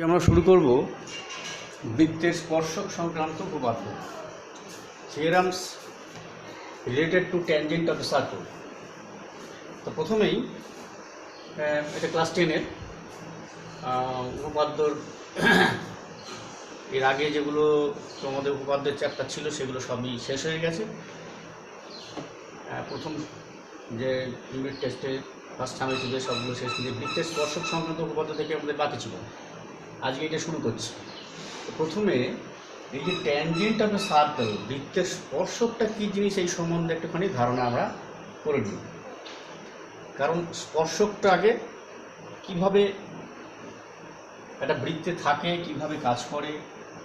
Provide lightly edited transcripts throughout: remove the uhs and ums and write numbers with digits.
আমরা শুরু করব বৃত্তের স্পর্শক সংক্রান্ত উপপাদ্য, theorems related to tangent of the circle. তো প্রথমেই এটা ক্লাস 10-এর উপপাদ্যর এর আগে যেগুলো তোমাদের উপপাদ্যের চ্যাপ্টার ছিল সেগুলো সবই শেষ হয়ে গেছে। প্রথম যে ইউনিট টেস্টে ফার্স্ট টাইমে ছিল সবগুলো শেষ হয়ে বৃত্তের স্পর্শক সংক্রান্ত উপপাদ্য থেকে আমাদের বাকি ছিল। আজকে এটা শুরু করছি। প্রথমে এই যে ট্যানজেন্ট অফ দ্য সার্কেল, বৃত্তের স্পর্শকটা কী জিনিস এই সম্বন্ধে একটুখানি ধারণা আমরা করে নিই। কারণ স্পর্শকটা আগে কিভাবে একটা বৃত্তে থাকে, কিভাবে কাজ করে,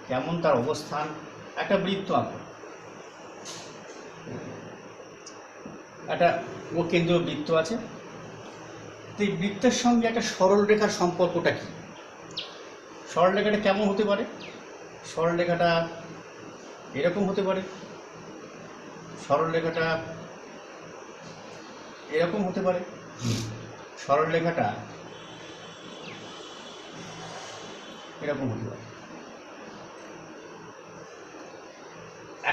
কেমন তার অবস্থান। একটা বৃত্ত আঁকো, একটা কেন্দ্রীয় বৃত্ত আছে। তো এই বৃত্তের সঙ্গে একটা সরলরেখার সম্পর্কটা কী? সরলরেখাটা কেমন হতে পারে? সরলরেখাটা এরকম হতে পারে, সরলরেখাটা এরকম হতে পারে, সরলরেখাটা এরকম হতে পারে।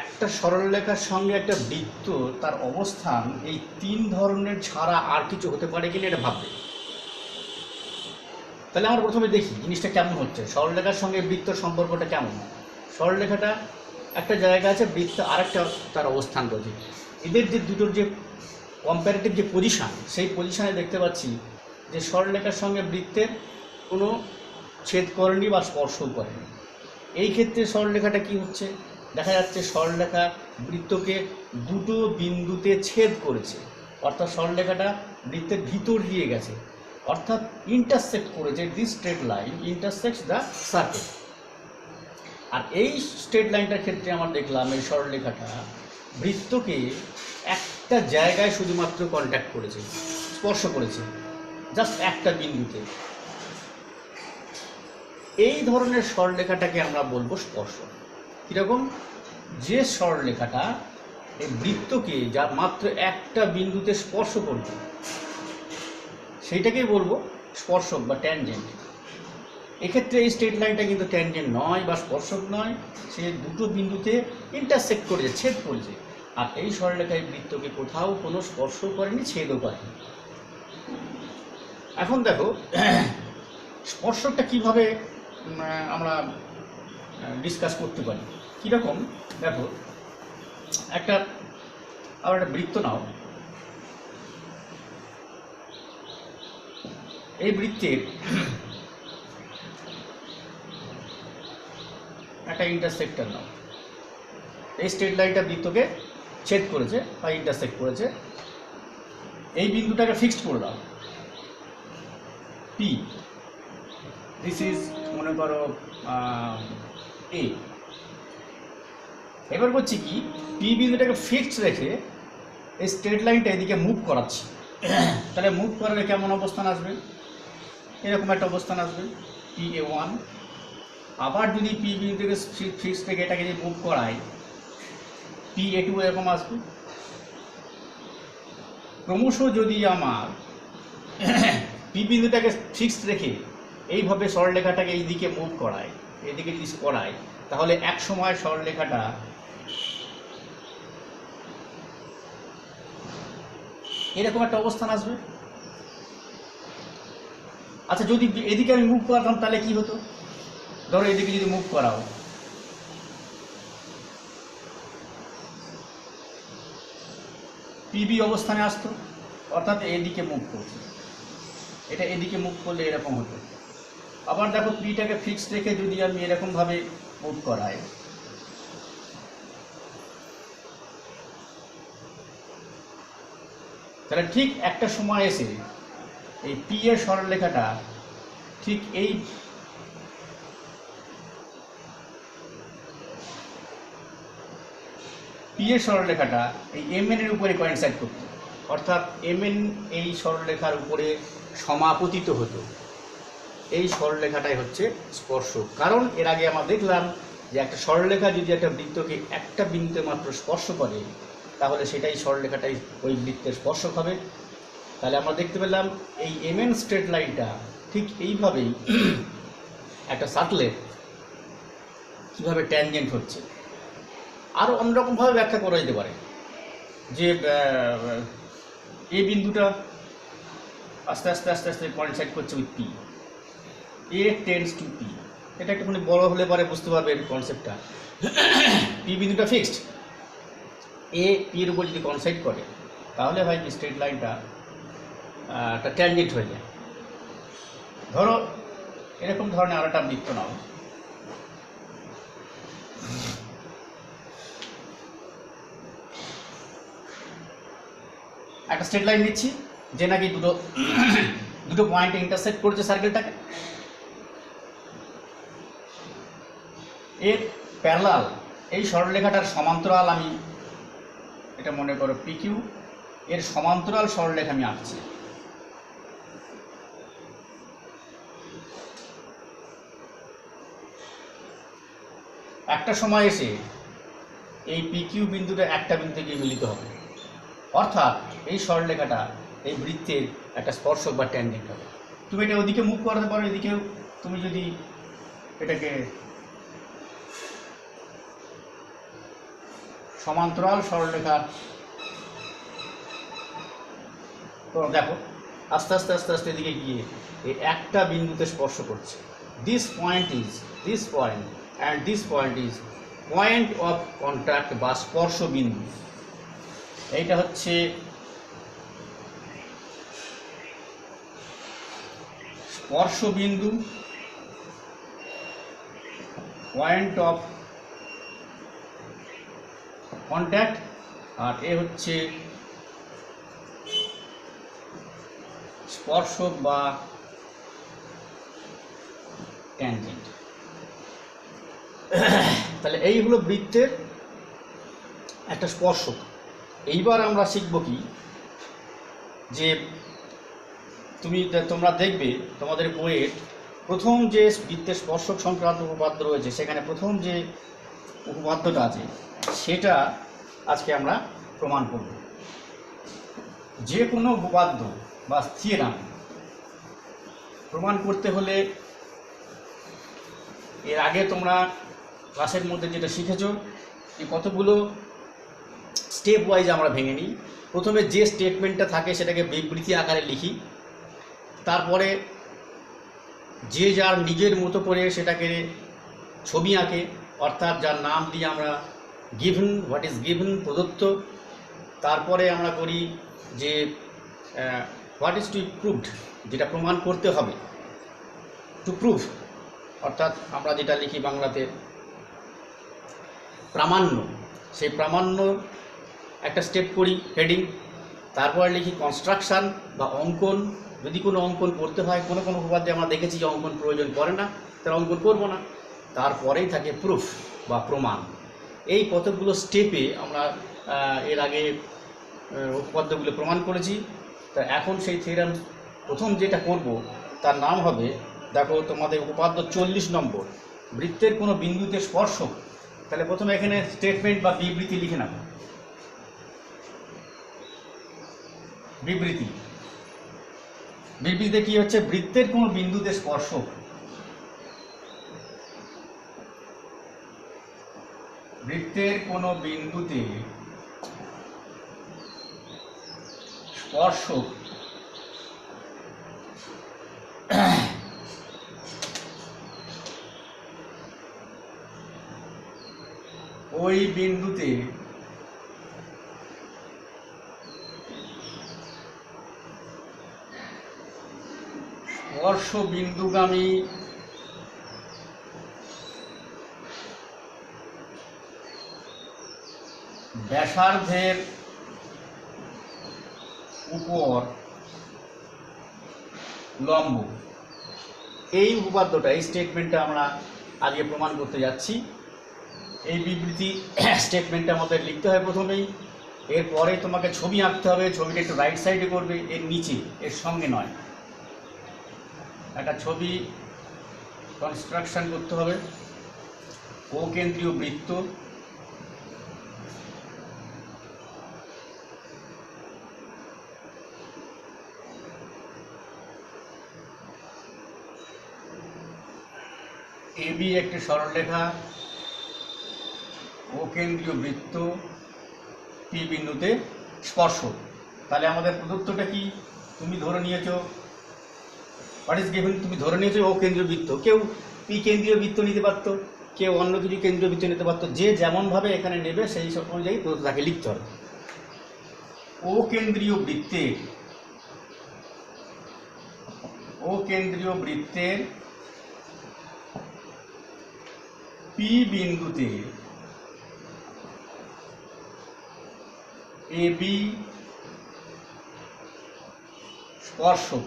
একটা সরলরেখার সঙ্গে একটা বৃত্ত, তার অবস্থান এই তিন ধরনের ছাড়া আর কিছু হতে পারে কিনা এটা ভাববে। তাহলে আমরা প্রথমে দেখি জিনিসটা কেমন হচ্ছে, সরলরেখার সঙ্গে বৃত্তর সম্পর্কটা কেমন। সরলরেখাটা একটা জায়গা আছে, বৃত্ত আরেকটা তার অবস্থান রয়েছে। এদের যে দুটোর যে কম্প্যারেটিভ যে পজিশান, সেই পজিশানে দেখতে পাচ্ছি যে সরলরেখার সঙ্গে বৃত্তের কোনো ছেদ করেনি বা স্পর্শও করেনি। এই ক্ষেত্রে সরলরেখাটা কি হচ্ছে, দেখা যাচ্ছে সরলরেখা বৃত্তকে দুটো বিন্দুতে ছেদ করেছে, অর্থাৎ সরলরেখাটা বৃত্তের ভিতর দিয়ে গেছে, অর্থাৎ ইন্টারসেক্ট করেছে। This straight line intersects the circle. আর এই স্ট্রেট লাইনটার ক্ষেত্রে আমরা দেখলাম এই সরলরেখাটা বৃত্তকে একটা জায়গায় শুধুমাত্র কন্ট্যাক্ট করেছে, স্পর্শ করেছে, জাস্ট একটা বিন্দুতে। এই ধরনের সরলরেখাটাকে আমরা বলবো স্পর্শক। কীরকম? যে সরলরেখাটা এই বৃত্তকে যা মাত্র একটা বিন্দুতে স্পর্শ করবে, সেইটাকেই বলবো স্পর্শক বা ট্যানজেন্ট। এক্ষেত্রে এই স্ট্রেট লাইনটা কিন্তু ট্যানজেন্ট নয় বা স্পর্শক নয়, সে দুটো বিন্দুতে ইন্টারসেক্ট করেছে, ছেদ করেছে। আর এই সরলরেখায় বৃত্তকে কোথাও কোনো স্পর্শ করেনি, ছেদও করেনি। এখন দেখো স্পর্শকটা কিভাবে আমরা ডিসকাস করতে পারি। কীরকম? দেখো একটা বৃত্ত নাও, এই বৃত্তের একটা ইন্টারসেক্টর নাও। এই স্ট্রেট লাইনটা বৃত্তকে ছেদ করেছে বা ইন্টারসেক্ট করেছে। এই বিন্দুটাকে ফিক্সড করে দাও পি। দিস ইজ মনে করো এ। এবার করছি কি, পি বিন্দুটাকে ফিক্সড রেখে এই স্ট্রেট লাইনটা এদিকে মুভ করাচ্ছি। তাহলে মুভ করালে কেমন অবস্থান আসবে? এরকম একটা অবস্থান আসবে, PA1। আবার যদি পি বিন্দুকে ফিক্সড রেখে এটাকে যদি মুভ করাই, PA2 এরকম আসবে। ক্রমশ যদি আমার পি বিন্দুটাকে ফিক্সড রেখে এইভাবে সরলরেখাটাকে এই দিকে মুভ করায়, এদিকে যদি করায়, তাহলে এক সময় সরলরেখাটা এরকম একটা অবস্থান আসবে। আচ্ছা, যদি এদিকে আমি মুভ করাতাম তাহলে কি হতো? ধরো এদিকে যদি মুভ করাও, পিবি অবস্থানে আসতো, অর্থাৎ এদিকে মুভ করছে। এটা এদিকে মুভ করলে এরকম হতো। আবার দেখো পিটাকে ফিক্সড রেখে যদি আমি এরকমভাবে মুভ করাই, তাহলে ঠিক একটা সময় এসে এই পি এর সরলরেখাটা ঠিক এই পি এর সরলরেখাটা এই MN এর উপরে কোইনসাইড করতো, অর্থাৎ MN এই সরলরেখার উপরে সমাপতিত হতো। এই সরলরেখাটাই হচ্ছে স্পর্শক। কারণ এর আগে আমরা দেখলাম যে একটা সরলরেখা যদি একটা বৃত্তকে একটা বিন্দুতে মাত্র স্পর্শ করে, তাহলে সেটাই সরলরেখাটাই ওই বৃত্তের স্পর্শক হবে। তাহলে আমরা দেখতে পেলাম এই MN স্ট্রেট লাইনটা ঠিক এইভাবেই একটা সার্কেলের কীভাবে ট্যানজেন্ট হচ্ছে। আরও অন্যরকমভাবে ব্যাখ্যা করা যেতে পারে যে এই বিন্দুটা আস্তে আস্তে আস্তে আস্তে কোইনসাইড করছে with P, A tends to P. এটা একটুখানি বড় হলে পরে বুঝতে পারবে এর কনসেপ্টটা। পি বিন্দুটা ফিক্সড, এ পি এর উপর যদি কোইনসাইড করে তাহলে হয় কি স্ট্রেট লাইনটা একটা ট্যানজেন্ট হয়ে যায়। ধরো এরকম ধরনের আর একটা বৃত্ত নাও, একটা স্ট্রেট লাইন নিচ্ছি যে নাকি দুটো পয়েন্টে ইন্টারসেক্ট করছে সার্কেলটাকে। এর প্যারালাল এই সরলরেখাটার সমান্তরাল আমি এটা মনে করো পিকিউ, এর সমান্তরাল সরলরেখা আমি আঁকছি। একটা সময় এসে এই পিকিউ বিন্দুটা একটা বিন্দুতে গিয়ে মিলিত হবে, অর্থাৎ এই সরলরেখাটা এই বৃত্তের একটা স্পর্শক বা ট্যানজেন্ট হবে। তুমি এটা ওদিকে মুভ করাতে পারো, এদিকেও তুমি যদি এটাকে সমান্তরাল সরলরেখা তো দেখো আস্তে আস্তে আস্তে আস্তে এদিকে গিয়ে এই একটা বিন্দুতে স্পর্শ করছে। This point and this point is point of contact বা স্পর্শ বিন্দু। এইটা হচ্ছে স্পর্শ বিন্দু, পয়েন্ট অফ কন্ট্যাক্ট, আর এ হচ্ছে স্পর্শক বা ট্যানজেন্ট। তাহলে এই হলো বৃত্তের একটা স্পর্শক। এইবার আমরা শিখব কি যে তোমরা দেখবে তোমাদের বইয়ের প্রথম যে বৃত্তের স্পর্শক সংক্রান্ত উপপাদ্য রয়েছে, সেখানে প্রথম যে উপপাদ্যটা আছে সেটা আজকে আমরা প্রমাণ করব। যে কোনো উপপাদ্য বা থিওরাম প্রমাণ করতে হলে এর আগে তোমরা ক্লাসের মধ্যে যেটা শিখেছো যে কতগুলো স্টেপ ওয়াইজ আমরা ভেঙে নিই। প্রথমে যে স্টেটমেন্টটা থাকে সেটাকে বিবৃতি আকারে লিখি, তারপরে যে যার নিজের মতো করে সেটাকে ছবি আঁকে, অর্থাৎ যার নাম দিয়ে আমরা গিভেন, হোয়াট ইজ গিভেন, প্রদত্ত। তারপরে আমরা করি যে হোয়াট ইজ টু প্রুভড, যেটা প্রমাণ করতে হবে, টু প্রুভ, অর্থাৎ আমরা যেটা লিখি বাংলাতে প্রামাণ্য, সেই প্রামাণ্য একটা স্টেপ করি হেডিং। তারপরে লিখি কনস্ট্রাকশান বা অঙ্কন, যদি কোনো অঙ্কন করতে হয়। কোনো কোনো উপপাদ্যে আমরা দেখেছি যে অঙ্কন প্রয়োজন পড়ে না, তার অঙ্কন করবো না। তারপরেই থাকে প্রুফ বা প্রমাণ। এই কতগুলো স্টেপে আমরা এর আগে উপপাদ্যগুলো প্রমাণ করেছি। তা এখন সেই থিওরাম প্রথম যেটা করব তার নাম হবে, দেখো তোমাদের উপপাদ্য 40 নম্বর, বৃত্তের কোনো বিন্দুতে স্পর্শক। তাহলে প্রথমে এখানে স্টেটমেন্ট বা বিবৃতি লিখে নেব। বিবৃতিতে কি হচ্ছে, বৃত্তের কোনো বিন্দুতে স্পর্শক, বৃত্তের কোনো বিন্দুতে স্পর্শক ওই বিন্দুতে স্পর্শ বিন্দুগামী ব্যাসার্ধের উপর লম্ব। এই উপপাদ্যটা, এই স্টেটমেন্টটা আমরা আজকে প্রমাণ করতে যাচ্ছি। এই বিবৃতি স্টেটমেন্টটা আমাদের লিখতে হয় প্রথমেই, এরপরে তোমাকে ছবি আঁকতে হবে। ছবিটা একটু রাইট সাইডে করবে, এর নিচে, এর সঙ্গে নয়। একটা ছবি কনস্ট্রাকশন করতে হবে। কোকেন্দ্রীয় বৃত্ত, এবি একটি সরলরেখা, ও কেন্দ্রীয় বৃত্ত, পি বিন্দুতে স্পর্শক। তাহলে আমাদের প্রদত্তটা কি? তুমি ধরে নিয়েছো, হোয়াট ইজ গিভেন, তুমি ধরে নিয়েছো ও কেন্দ্রীয় বৃত্ত। কেউ পি কেন্দ্রীয় বৃত্ত নিতে পারতো, কেউ অন্য কিছু কেন্দ্রীয় বৃত্ত নিতে পারতো। যে যেমনভাবে এখানে নেবে সেই সব অনুযায়ী প্রদত্ত তাকে লিখতে হবে। ও কেন্দ্রীয় বৃত্তের পি বিন্দুতে এবি স্পর্শক,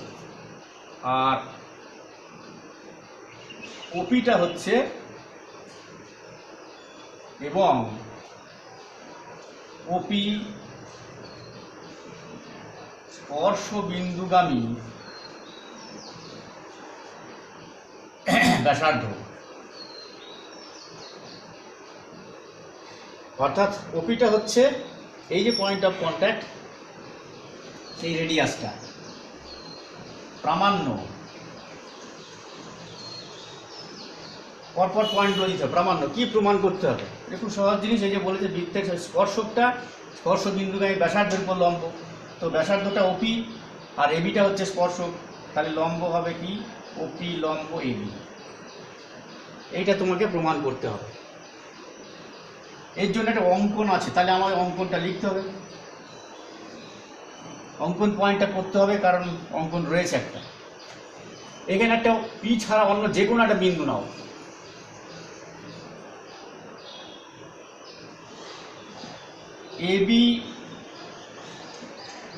আর ওপিটা হচ্ছে, এবং ওপি স্পর্শ বিন্দুগামী ব্যাসার্ধ। অর্থাৎ ওপিটা হচ্ছে এই যে পয়েন্ট অফ কন্ট্যাক্ট, সেই রেডিয়াসটা। প্রামাণ্য, পরপর পয়েন্টগুলো দিতে হবে। প্রামাণ্য কি প্রমাণ করতে হবে? এটা খুব সহজ জিনিস। এই যে বলেছে বৃত্তের স্পর্শকটা স্পর্শ বিন্দুগামী ব্যাসার্ধের উপর লম্ব, তো ব্যাসার্ধটা ওপি আর এবিটা হচ্ছে স্পর্শক, তাহলে লম্ব হবে কি? ওপি লম্ব এবি। এইটা তোমাকে প্রমাণ করতে হবে। এর জন্য একটা অঙ্কন আছে, তাহলে আমাদের অঙ্কনটা লিখতে হবে, অঙ্কন পয়েন্টটা করতে হবে, কারণ অঙ্কন রয়েছে একটা। এখানে একটা পি ছাড়া অন্য যে কোনো একটা বিন্দু নাও, এবি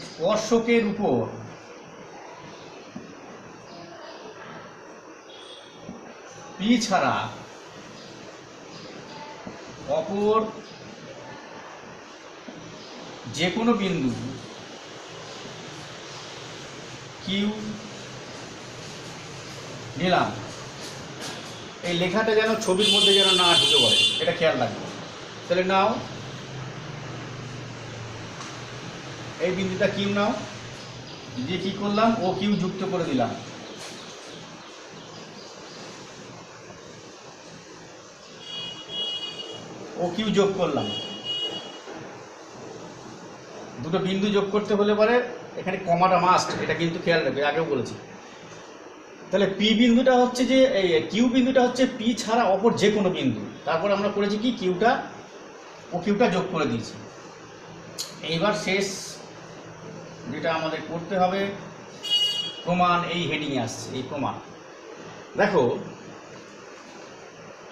স্পর্শকের উপর পি ছাড়া অপর যে কোনো বিন্দু কিউ নিলাম। এই লেখাটা যেন ছবির মধ্যে যেন না ঢুকে পড়ে, এটা খেয়াল রাখবো। তাহলে নাও এই বিন্দুটা কিউ নাও, দিয়ে কি করলাম? ও কিউ যুক্ত করে দিলাম। ও কিউ যোগ করলাম। দুটো বিন্দু যোগ করতে হলে পরে এখানে কমাটা মাস্ট, এটা কিন্তু খেয়াল রাখবে, আগেও বলেছি। তাহলে পি বিন্দুটা হচ্ছে যে এই কিউ বিন্দুটা হচ্ছে পি ছাড়া অপর যে কোনো বিন্দু। তারপর আমরা করেছি কি? কিউটা ও কিউটা যোগ করে দিয়েছি। এইবার শেষ যেটা আমাদের করতে হবে, প্রমাণ। এই হেডিংয়ে আসছে এই প্রমাণ। দেখো,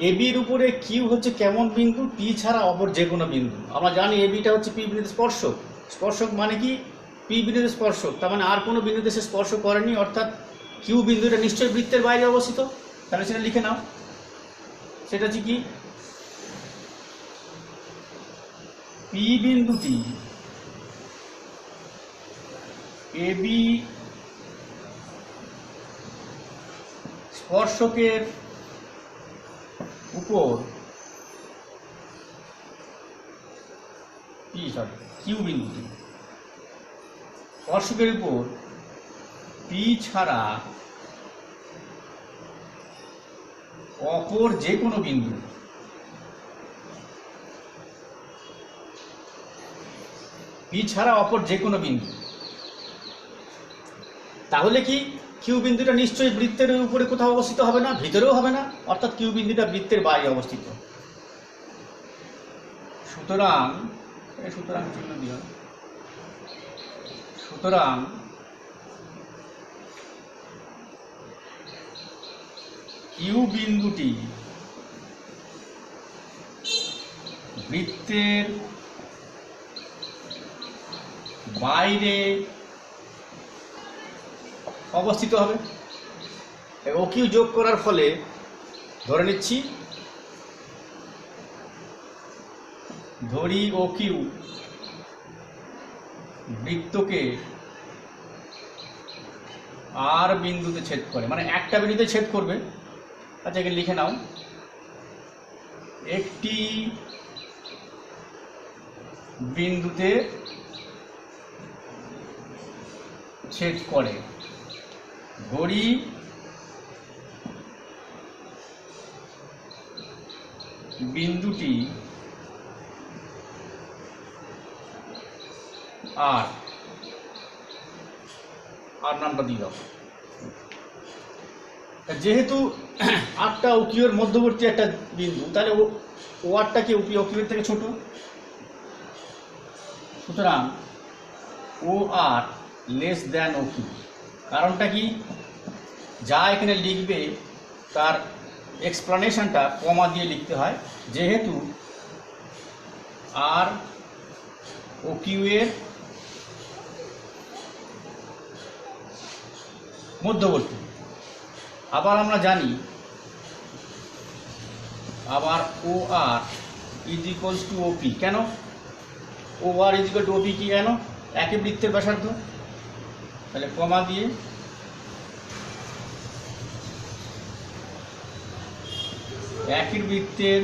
এবির উপরে কিউ হচ্ছে কেমন বিন্দু? পি ছাড়া অপর যে কোনো বিন্দু। আমরা জানি এবিটা হচ্ছে পি বিন্দুতে স্পর্শক। স্পর্শক মানে কি? পি বিন্দুতে স্পর্শক, তার মানে আর কোনো বিন্দুতে সে স্পর্শ করেনি, অর্থাৎ কিউ বিন্দুটা নিশ্চয়ই বৃত্তের বাইরে অবস্থিত। তাহলে সেটা লিখে নাও, সেটা হচ্ছে কি? পি বিন্দুটি এবি স্পর্শকের উপর কিউ বিন্দুটি স্পর্শকের উপর পি ছাড়া অপর যে কোনো বিন্দু পি ছাড়া অপর যে কোনো বিন্দু। তাহলে কি কিউ বিন্দুটা নিশ্চয়ই বৃত্তের উপরে কোথাও অবস্থিত হবে না, ভিতরেও হবে না, অর্থাৎ কিউ বিন্দুটা বৃত্তের বাইরে অবস্থিত। সুতরাং চিহ্ন দিও। সুতরাং কিউ বিন্দুটি বৃত্তের বাইরে অবস্থিত হবে। ও কিউ যোগ করার ফলে ধরে নিচ্ছি, ধরি ও কিউ বৃত্তকে আর বিন্দুতে ছেদ করে, মানে একটা বিন্দুতে ছেদ করবে। আচ্ছা, এখানে লিখে নাও, একটি বিন্দুতে ছেদ করে। ধরি বিন্দুটি আর নামটা দিয়ে দাও। যেহেতু আরটা ওকিউর মধ্যবর্তী একটা বিন্দু, তাহলে ও আরটা কি ওকিউর থেকে ছোট, সুতরাং O R less than OQ. কারণটা কি, যা এখানে লিখবে তার এক্সপ্লানেশনটা কমা দিয়ে লিখতে হয়, যেহেতু আর ও কিউ এর মধ্যবর্তী। আবার আমরা জানি আবার ও আর ইজ ইকুয়ালস টু ওপি। কেন ও আর ইজ ইকুয়াল টু ওপি কি, কেন একই বৃত্তের ব্যাসার্ধ, তাহলে কমা দিয়ে একই বৃত্তের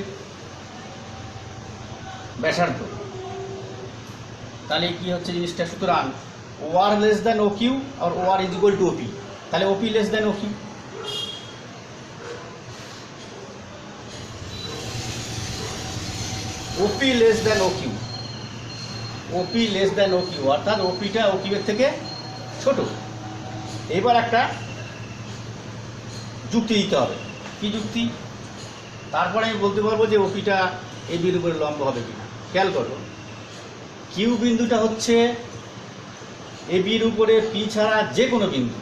ব্যাসার্ধ, তাহলে কি হচ্ছে জিনিসটা, সুতরাং O R less than O Q আর O R is equal to OP, তাহলে OP less than O Q. OP less than O Q, OP less than O Q, অর্থাৎ ওপিটা ও কিউ এর থেকে ছোট। এবার একটা যুক্তি দিতে হবে। কি যুক্তি, তারপরে আমি বলতে পারবো যে ওপিটা এ বির উপরে লম্ব হবে কিনা। খেয়াল করো, কিউ বিন্দুটা হচ্ছে এ বির উপরে পি ছাড়া যে কোনো বিন্দু,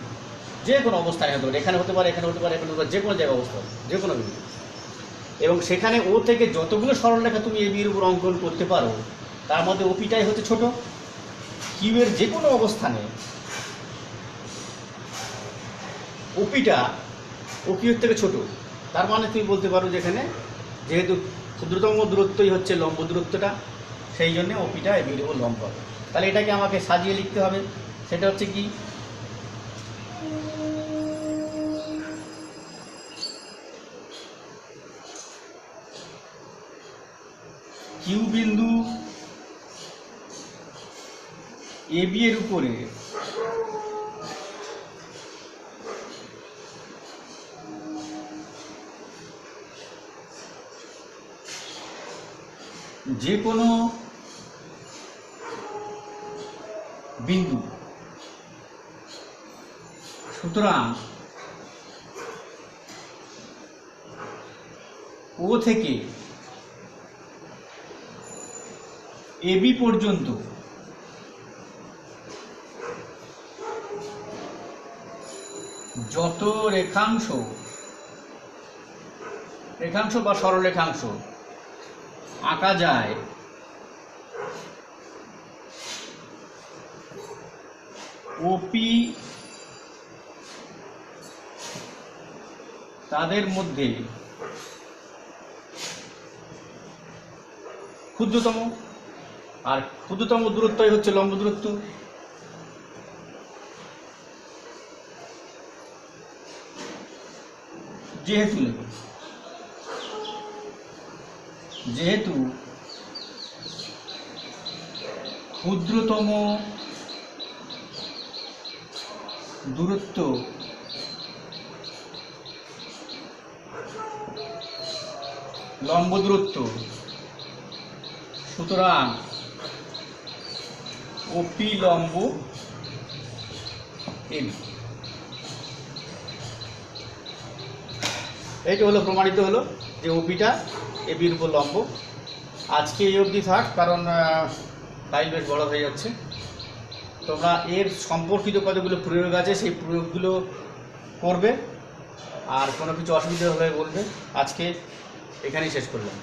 যে কোনো অবস্থায় হতে পারে, এখানে হতে পারে, এখানে হতে পারে, এখানে হতে পারে, যে কোনো জায়গায় অবস্থা, যে কোনো বিন্দু। এবং সেখানে ও থেকে যতগুলো সরলরেখা তুমি এ বির উপর অঙ্কন করতে পারো, তার মধ্যে ওপিটাই হচ্ছে ছোট। কিউ এর যে কোনো অবস্থানে ওপিটা ও কিউ এর থেকে ছোট। তার মানে তুমি বলতে পারো যেখানে যেহেতু ক্ষুদ্রতম দূরত্বই হচ্ছে লম্ব দূরত্বটা, সেই জন্য ওপিটা এ বির উপর লম্ব হবে। তাহলে এটাকে আমাকে সাজিয়ে লিখতে হবে। সেটা হচ্ছে কি, কিউ বিন্দু এ বি এর উপরে যে কোনো বিন্দু, সুতরাং ও থেকে এ বি পর্যন্ত যত রেখাংশ বা সরলরেখাংশ আঁকা যায়, ওপি তাদের মধ্যে ক্ষুদ্রতম, আর ক্ষুদ্রতম দূরত্বই হচ্ছে লম্ব দূরত্ব। যেহেতু ক্ষুদ্রতম দূরত্ব লম্ব দূরত্ব, সুতরাং ওপি লম্ব এবি। এইটা হলো প্রমাণিত হলো যে ওপিটা এবির উপর লম্ব। আজকে এই অবধি থাক, কারণ ফাইল বেশ বড় হয়ে যাচ্ছে। তোমরা এর সম্পর্কিত কতগুলো প্রয়োগ আছে সেই প্রয়োগগুলো করবে, আর কোনো কিছু অসুবিধা হলে বলবে। আজকে এখানেই শেষ করলাম।